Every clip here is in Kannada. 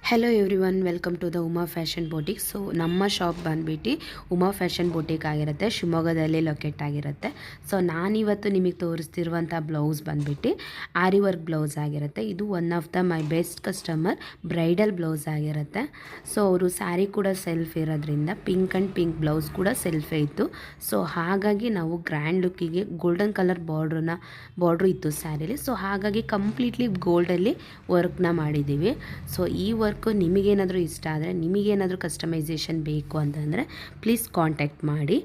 Hello everyone, welcome to the Uma fashion boutique. So ನಮ್ಮ ಶಾಪ್ ಬಂದುಬಿಟ್ಟು ಉಮಾ ಫ್ಯಾಷನ್ ಬೊಟಿಕ್ ಆಗಿರುತ್ತೆ, ಶಿವಮೊಗ್ಗದಲ್ಲಿ ಲೊಕೇಟ್ ಆಗಿರುತ್ತೆ. ಸೊ ನಾನಿವತ್ತು ನಿಮಗೆ ತೋರಿಸ್ತಿರುವಂಥ ಬ್ಲೌಸ್ ಬಂದುಬಿಟ್ಟು ಆರಿ ವರ್ಕ್ ಬ್ಲೌಸ್ ಆಗಿರುತ್ತೆ. ಇದು one of the my best customer bridal blouse ಆಗಿರುತ್ತೆ. ಸೊ ಅವರು ಸ್ಯಾರಿ ಕೂಡ ಸೆಲ್ಫ್ ಇರೋದ್ರಿಂದ ಪಿಂಕ್ ಆ್ಯಂಡ್ ಪಿಂಕ್ ಬ್ಲೌಸ್ ಕೂಡ ಸೆಲ್ಫೇ ಇತ್ತು. ಸೊ ಹಾಗಾಗಿ ನಾವು ಗ್ರ್ಯಾಂಡ್ ಲುಕ್ಕಿಗೆ ಗೋಲ್ಡನ್ ಕಲರ್ ಬಾರ್ಡ್ರು ಇತ್ತು ಸ್ಯಾರಿಲಿ. ಸೊ ಹಾಗಾಗಿ ಕಂಪ್ಲೀಟ್ಲಿ ಗೋಲ್ಡಲ್ಲಿ ವರ್ಕ್ನ ಮಾಡಿದ್ದೀವಿ. ಸೊ ಈ ವರ್ಕ್ ನಿಮಗೇನಾದರೂ ಇಷ್ಟ ಆದರೆ, ನಿಮಗೇನಾದರೂ ಕಸ್ಟಮೈಸೇಷನ್ ಬೇಕು ಅಂತಂದರೆ ಪ್ಲೀಸ್ ಕಾಂಟ್ಯಾಕ್ಟ್ ಮಾಡಿ.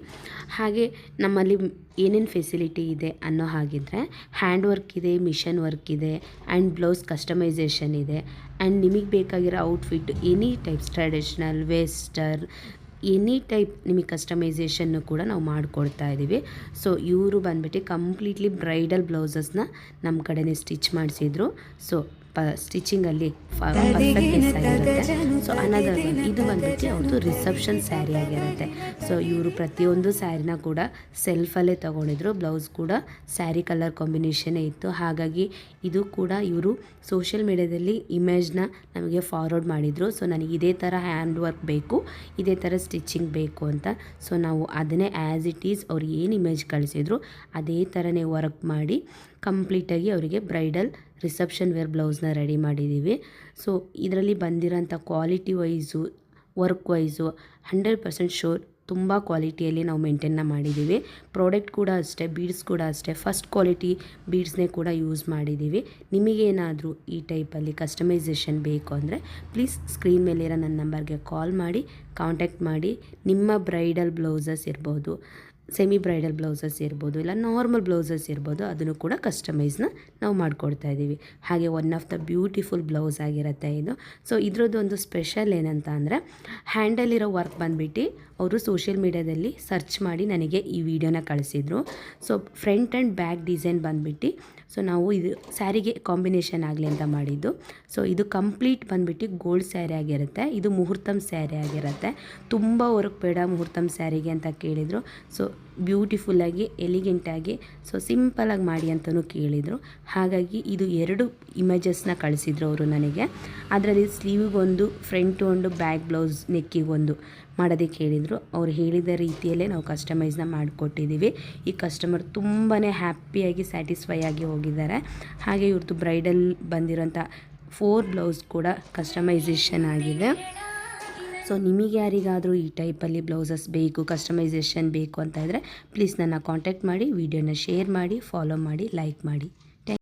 ಹಾಗೆ ನಮ್ಮಲ್ಲಿ ಏನೇನು ಫೆಸಿಲಿಟಿ ಇದೆ ಅನ್ನೋ ಹಾಗಿದ್ರೆ ಹ್ಯಾಂಡ್ ವರ್ಕ್ ಇದೆ, ಮಿಷನ್ ವರ್ಕ್ ಇದೆ, ಆ್ಯಂಡ್ ಬ್ಲೌಸ್ ಕಸ್ಟಮೈಸೇಷನ್ ಇದೆ. ಆ್ಯಂಡ್ ನಿಮಗೆ ಬೇಕಾಗಿರೋ outfit any types, traditional, western, any type ನಿಮಗೆ ಕಸ್ಟಮೈಸೇಷನ್ನು ಕೂಡ ನಾವು ಮಾಡಿಕೊಡ್ತಾ ಇದ್ದೀವಿ. ಸೊ ಇವರು ಬಂದುಬಿಟ್ಟು ಕಂಪ್ಲೀಟ್ಲಿ ಬ್ರೈಡಲ್ ಬ್ಲೌಸಸ್ನ ನಮ್ಮ ಕಡೆನೇ ಸ್ಟಿಚ್ ಮಾಡಿಸಿದ್ರು. ಸೊ ಸ್ಟಿಚಿಂಗಲ್ಲಿ ಪರ್ಫೆಕ್ಟ್ನೆಸ್ ಆಗಿರುತ್ತೆ. ಸೊ ಅನದರ್ ಇದು ಬಂದುಬಿಟ್ಟು ಅವ್ರದ್ದು ರಿಸೆಪ್ಷನ್ ಸ್ಯಾರಿ ಆಗಿರುತ್ತೆ. ಸೊ ಇವರು ಪ್ರತಿಯೊಂದು ಸ್ಯಾರಿನ ಕೂಡ ಸೆಲ್ಫಲ್ಲೇ ತೊಗೊಂಡಿದ್ರು. ಬ್ಲೌಸ್ ಕೂಡ ಸ್ಯಾರಿ ಕಲರ್ ಕಾಂಬಿನೇಷನ್ನೇ ಇತ್ತು. ಹಾಗಾಗಿ ಇದು ಕೂಡ ಇವರು ಸೋಷಿಯಲ್ ಮೀಡ್ಯಾದಲ್ಲಿ ಇಮೇಜ್ನ ನಮಗೆ ಫಾರ್ವರ್ಡ್ ಮಾಡಿದರು. ಸೊ ನನಗೆ ಇದೇ ಥರ ಹ್ಯಾಂಡ್ ವರ್ಕ್ ಬೇಕು, ಇದೇ ಥರ ಸ್ಟಿಚಿಂಗ್ ಬೇಕು ಅಂತ. ಸೊ ನಾವು ಅದನ್ನೇ ಆ್ಯಸ್ ಇಟ್ ಈಸ್ ಅವ್ರು ಏನು ಇಮೇಜ್ ಕಳಿಸಿದ್ರು ಅದೇ ಥರನೇ ವರ್ಕ್ ಮಾಡಿ ಕಂಪ್ಲೀಟಾಗಿ ಅವರಿಗೆ ಬ್ರೈಡಲ್ ರಿಸೆಪ್ಷನ್ ವೇರ್ ಬ್ಲೌಸ್ನ ರೆಡಿ ಮಾಡಿದ್ದೀವಿ. ಸೊ ಇದರಲ್ಲಿ ಬಂದಿರೋಂಥ quality wise, work wise 100% sure ತುಂಬ ಕ್ವಾಲಿಟಿಯಲ್ಲಿ ನಾವು ಮೇಂಟೈನ್ನ ಮಾಡಿದ್ದೀವಿ. ಪ್ರಾಡಕ್ಟ್ ಕೂಡ ಅಷ್ಟೇ, ಬೀಡ್ಸ್ ಕೂಡ ಅಷ್ಟೇ ಫಸ್ಟ್ ಕ್ವಾಲಿಟಿ ಬೀಡ್ಸ್ನೇ ಕೂಡ ಯೂಸ್ ಮಾಡಿದ್ದೀವಿ. ನಿಮಗೇನಾದರೂ ಈ ಟೈಪಲ್ಲಿ ಕಸ್ಟಮೈಸೇಷನ್ ಬೇಕು ಅಂದರೆ ಪ್ಲೀಸ್ ಸ್ಕ್ರೀನ್ ಮೇಲಿರೋ ನನ್ನ ನಂಬರ್ಗೆ ಕಾಲ್ ಮಾಡಿ ಕಾಂಟ್ಯಾಕ್ಟ್ ಮಾಡಿ. ನಿಮ್ಮ ಬ್ರೈಡಲ್ ಬ್ಲೌಸಸ್ ಇರ್ಬೋದು, ಸೆಮಿ ಬ್ರೈಡಲ್ ಬ್ಲೌಸಸ್ ಇರ್ಬೋದು, ಇಲ್ಲ ನಾರ್ಮಲ್ ಬ್ಲೌಸಸ್ ಇರ್ಬೋದು, ಅದನ್ನು ಕೂಡ ಕಸ್ಟಮೈಸ್ನ ನಾವು ಮಾಡಿಕೊಡ್ತಾ ಇದ್ದೀವಿ. ಹಾಗೆ one of the beautiful blouse ಆಗಿರುತ್ತೆ ಇದು. ಸೊ ಇದರದ್ದು ಒಂದು ಸ್ಪೆಷಲ್ ಏನಂತ ಅಂದರೆ ಹ್ಯಾಂಡಲಿರೋ ವರ್ಕ್ ಬಂದುಬಿಟ್ಟು ಅವರು ಸೋಷಿಯಲ್ ಮೀಡ್ಯಾದಲ್ಲಿ ಸರ್ಚ್ ಮಾಡಿ ನನಗೆ ಈ ವಿಡಿಯೋನ ಕಳಿಸಿದರು. So front and back design ಬಂದುಬಿಟ್ಟು ಸೊ ನಾವು ಇದು ಸ್ಯಾರಿಗೆ ಕಾಂಬಿನೇಷನ್ ಆಗಲಿ ಅಂತ ಮಾಡಿದ್ದು. ಸೊ ಇದು ಕಂಪ್ಲೀಟ್ ಬಂದುಬಿಟ್ಟು ಗೋಲ್ಡ್ ಸ್ಯಾರಿ ಆಗಿರುತ್ತೆ. ಇದು ಮುಹೂರ್ತಮ್ ಸ್ಯಾರಿ ಆಗಿರುತ್ತೆ. ತುಂಬ ವರ್ಕ್ ಬೇಡ ಮುಹೂರ್ತಮ್ ಸ್ಯಾರಿಗೆ ಅಂತ ಕೇಳಿದರು. ಸೊ ಬ್ಯೂಟಿಫುಲ್ಲಾಗಿ, ಎಲಿಗೆಂಟಾಗಿ, ಸೊ ಸಿಂಪಲಾಗಿ ಮಾಡಿ ಅಂತಲೂ ಕೇಳಿದರು. ಹಾಗಾಗಿ ಇದು 2 ಇಮೇಜಸ್ನ ಕಳಿಸಿದ್ರು ಅವರು ನನಗೆ. ಅದರಲ್ಲಿ ಸ್ಲೀವಿಗೊಂದು, ಫ್ರಂಟ್ ಒಂದು, ಬ್ಯಾಕ್ ಬ್ಲೌಸ್ ನೆಕ್ಕಿಗೊಂದು ಮಾಡೋದಕ್ಕೆ ಹೇಳಿದರು. ಅವ್ರು ಹೇಳಿದ ರೀತಿಯಲ್ಲೇ ನಾವು ಕಸ್ಟಮೈಸ್ನ ಮಾಡಿಕೊಟ್ಟಿದ್ದೀವಿ. ಈ ಕಸ್ಟಮರ್ ತುಂಬಾ ಹ್ಯಾಪಿಯಾಗಿ, ಸ್ಯಾಟಿಸ್ಫೈ ಆಗಿ ಹೋಗಿದ್ದಾರೆ. ಹಾಗೆ ಇವ್ರದ್ದು ಬ್ರೈಡಲ್ ಬಂದಿರೋಂಥ 4 ಬ್ಲೌಸ್ ಕೂಡ ಕಸ್ಟಮೈಸೇಷನ್ ಆಗಿದೆ. ಸೊ ನಿಮಗೆ ಯಾರಿಗಾದರೂ ಈ ಟೈಪಲ್ಲಿ ಬ್ಲೌಸಸ್ ಬೇಕು, ಕಸ್ಟಮೈಸೇಷನ್ ಬೇಕು ಅಂತ ಇದ್ದರೆ ಪ್ಲೀಸ್ ನನ್ನ ಕಾಂಟ್ಯಾಕ್ಟ್ ಮಾಡಿ, ವಿಡಿಯೋನ ಶೇರ್ ಮಾಡಿ, ಫಾಲೋ ಮಾಡಿ, ಲೈಕ್ ಮಾಡಿ.